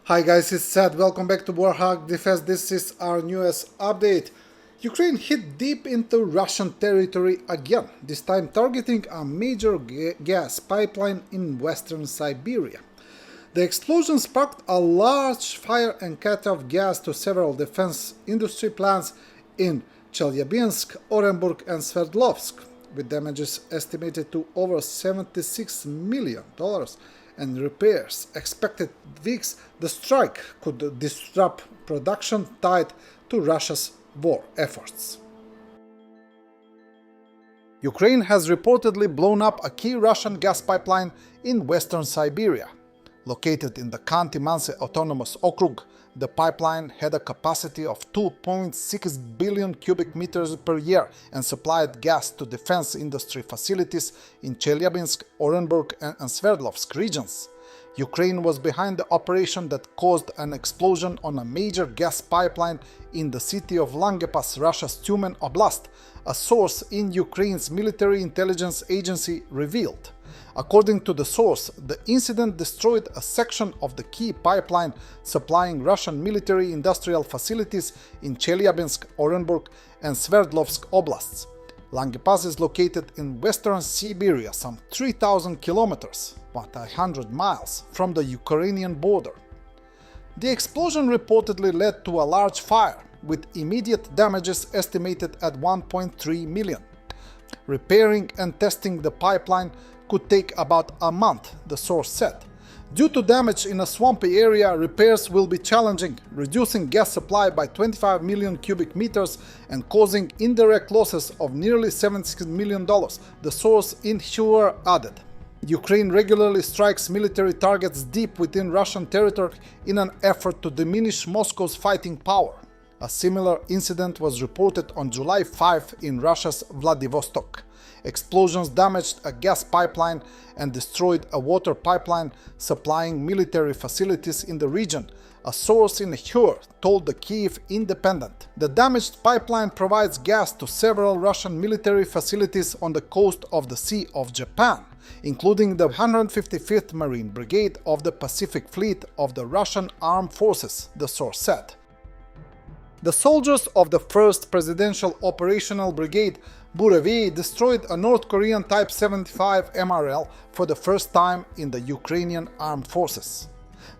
Hi guys, it's Sad. Welcome back to Warthog Defense. This is our newest update. Ukraine hit deep into Russian territory again, this time targeting a major gas pipeline in western Siberia. The explosion sparked a large fire and cut off gas to several defense industry plants in Chelyabinsk, Orenburg and Sverdlovsk, with damages estimated to over $76 million and repairs expected weeks. The strike could disrupt production tied to Russia's war efforts. Ukraine has reportedly blown up a key Russian gas pipeline in western Siberia. Located in the Pantsir-S autonomous okrug, the pipeline had a capacity of 2.6 billion cubic meters per year and supplied gas to defense industry facilities in Chelyabinsk, Orenburg and Sverdlovsk regions. Ukraine was behind the operation that caused an explosion on a major gas pipeline in the city of Langepas, Russia's Tyumen Oblast, a source in Ukraine's military intelligence agency revealed. According to the source, the incident destroyed a section of the key pipeline supplying Russian military industrial facilities in Chelyabinsk, Orenburg and Sverdlovsk oblasts. Langepas is located in western Siberia, some 3,000 kilometers, 100 miles from the Ukrainian border. The explosion reportedly led to a large fire, with immediate damages estimated at $1.3 million. Repairing and testing the pipeline could take about a month, the source said. Due to damage in a swampy area, repairs will be challenging, reducing gas supply by 25 million cubic meters and causing indirect losses of nearly $76 million, the source in Hur added. Ukraine regularly strikes military targets deep within Russian territory in an effort to diminish Moscow's fighting power. A similar incident was reported on July 5 in Russia's Vladivostok. Explosions damaged a gas pipeline and destroyed a water pipeline supplying military facilities in the region, a source in Hur told the Kyiv Independent. The damaged pipeline provides gas to several Russian military facilities on the coast of the Sea of Japan, including the 155th Marine Brigade of the Pacific Fleet of the Russian Armed Forces, the source said. The soldiers of the 1st Presidential Operational Brigade Burevi destroyed a North Korean Type 75 MRL for the first time in the Ukrainian Armed Forces.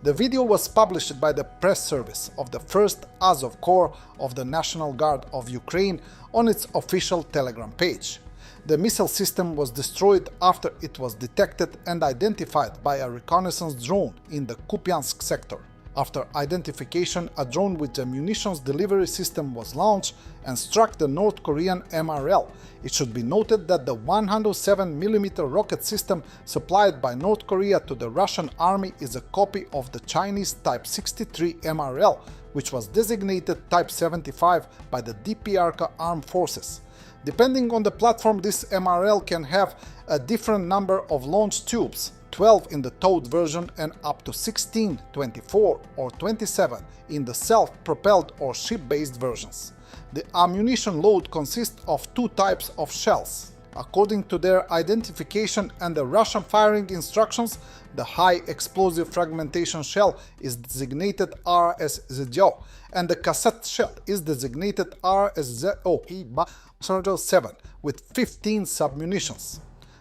The video was published by the press service of the 1st Azov Corps of the National Guard of Ukraine on its official Telegram page. The missile system was destroyed after it was detected and identified by a reconnaissance drone in the Kupiansk sector. After identification, a drone with a munitions delivery system was launched and struck the North Korean MRL. It should be noted that the 107mm rocket system supplied by North Korea to the Russian army is a copy of the Chinese Type 63 MRL, which was designated Type 75 by the DPRK Armed Forces. Depending on the platform, this MRL can have a different number of launch tubes, 12 in the towed version and up to 16, 24 or 27 in the self-propelled or ship-based versions. The ammunition load consists of two types of shells. According to their identification and the Russian firing instructions, the high explosive fragmentation shell is designated RSZO and the cassette shell is designated RSZO-7 with 15 submunitions.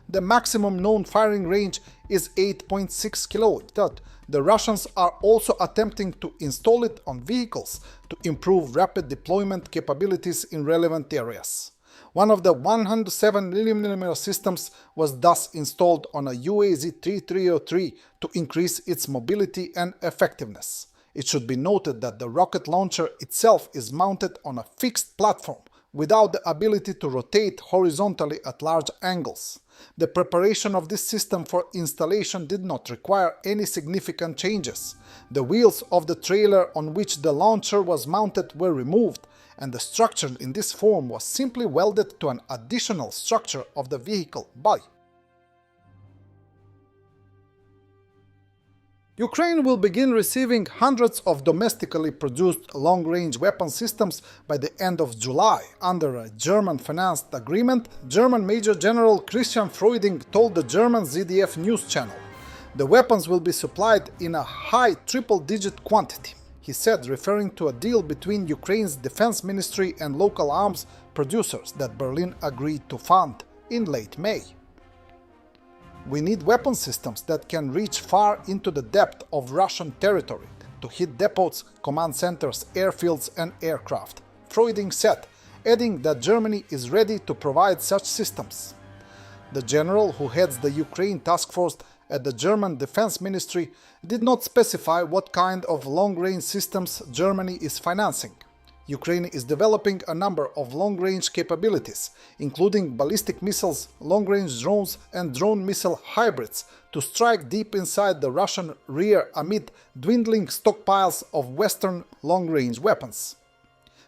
The maximum known firing range is 8.6 km. The Russians are also attempting to install it on vehicles to improve rapid deployment capabilities in relevant areas. One of the 107mm systems was thus installed on a UAZ-3303 to increase its mobility and effectiveness. It should be noted that the rocket launcher itself is mounted on a fixed platform without the ability to rotate horizontally at large angles. The preparation of this system for installation did not require any significant changes. The wheels of the trailer on which the launcher was mounted were removed, and the structure in this form was simply welded to an additional structure of the vehicle body. Ukraine will begin receiving hundreds of domestically produced long-range weapon systems by the end of July. Under a German-financed agreement, German Major General Christian Freuding told the German ZDF news channel. The weapons will be supplied in a high triple-digit quantity, he said, referring to a deal between Ukraine's defense ministry and local arms producers that Berlin agreed to fund in late May. We need weapon systems that can reach far into the depth of Russian territory to hit depots, command centers, airfields and aircraft, Freuding said, adding that Germany is ready to provide such systems. The general who heads the Ukraine task force at the German Defense Ministry did not specify what kind of long-range systems Germany is financing. Ukraine is developing a number of long-range capabilities, including ballistic missiles, long-range drones and drone missile hybrids, to strike deep inside the Russian rear amid dwindling stockpiles of Western long-range weapons.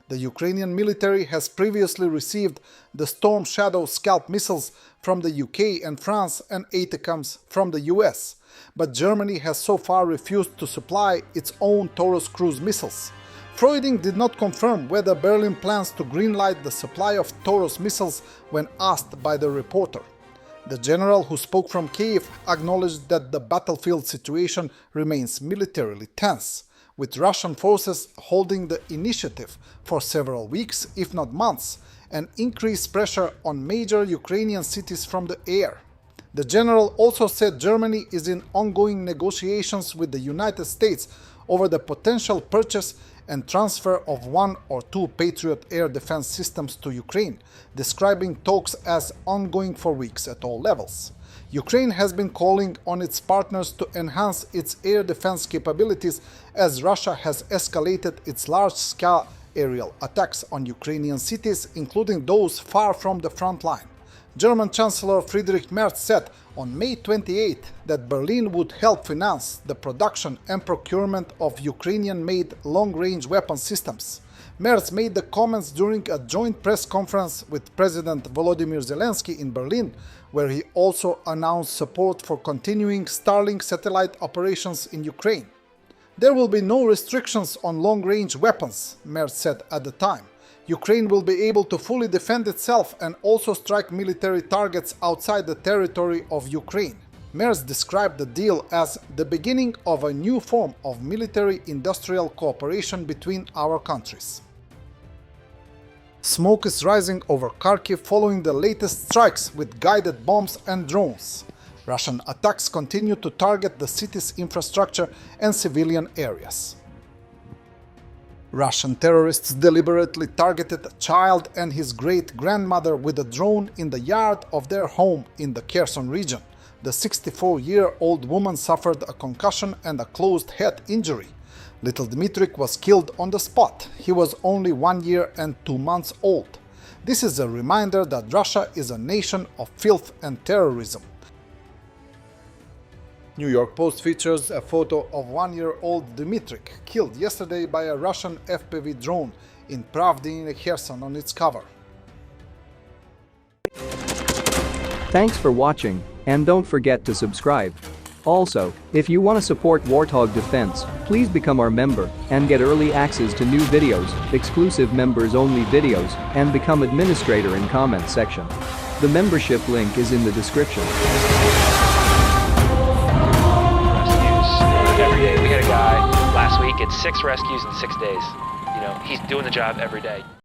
The Ukrainian military has previously received the Storm Shadow Scalp missiles from the UK and France and ATACMS from the US, but Germany has so far refused to supply its own Taurus cruise missiles. Freuding did not confirm whether Berlin plans to greenlight the supply of Taurus missiles when asked by the reporter. The general who spoke from Kyiv acknowledged that the battlefield situation remains militarily tense, with Russian forces holding the initiative for several weeks, if not months, and increased pressure on major Ukrainian cities from the air. The general also said Germany is in ongoing negotiations with the United States over the potential purchase and transfer of 1 or 2 Patriot air defense systems to Ukraine, describing talks as ongoing for weeks at all levels. Ukraine has been calling on its partners to enhance its air defense capabilities as Russia has escalated its large-scale aerial attacks on Ukrainian cities, including those far from the front line. German Chancellor Friedrich Merz said on May 28 that Berlin would help finance the production and procurement of Ukrainian-made long-range weapon systems. Merz made the comments during a joint press conference with President Volodymyr Zelensky in Berlin, where he also announced support for continuing Starlink satellite operations in Ukraine. There will be no restrictions on long-range weapons, Merz said at the time. Ukraine will be able to fully defend itself and also strike military targets outside the territory of Ukraine. Merz described the deal as the beginning of a new form of military-industrial cooperation between our countries. Smoke is rising over Kharkiv following the latest strikes with guided bombs and drones. Russian attacks continue to target the city's infrastructure and civilian areas. Russian terrorists deliberately targeted a child and his great-grandmother with a drone in the yard of their home in the Kherson region. The 64-year-old woman suffered a concussion and a closed head injury. Little Dmitrik was killed on the spot. He was only 1 year and 2 months old. This is a reminder that Russia is a nation of filth and terrorism. New York Post features a photo of 1-year-old Dmitrik, killed yesterday by a Russian FPV drone in Pravdy in Kherson on its cover. Thanks for watching, and don't forget to subscribe. Also, if you want to support Warthog Defense, please become our member and get early access to new videos, exclusive members-only videos, and become administrator in comment section. The membership link is in the description. Every day. We had a guy last week at 6 rescues in 6 days. You know, he's doing the job every day.